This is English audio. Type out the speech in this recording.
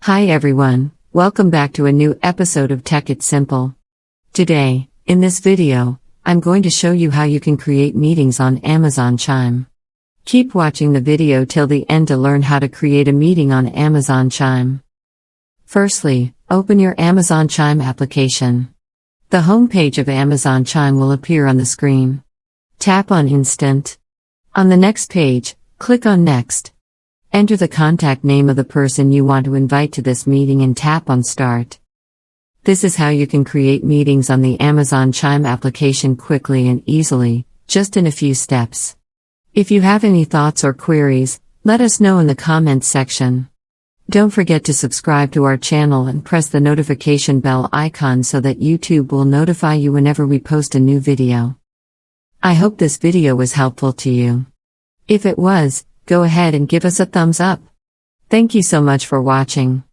Hi everyone, welcome back to a new episode of Tech It's Simple. Today, in this video, I'm going to show you how you can create meetings on Amazon Chime. Keep watching the video till the end to learn how to create a meeting on Amazon Chime. Firstly, open your Amazon Chime application. The home page of Amazon Chime will appear on the screen. Tap on Instant. On the next page, click on Next. Enter the contact name of the person you want to invite to this meeting and tap on Start. This is how you can create meetings on the Amazon Chime application quickly and easily, just in a few steps. If you have any thoughts or queries, let us know in the comments section. Don't forget to subscribe to our channel and press the notification bell icon so that YouTube will notify you whenever we post a new video. I hope this video was helpful to you. If it was, go ahead and give us a thumbs up. Thank you so much for watching.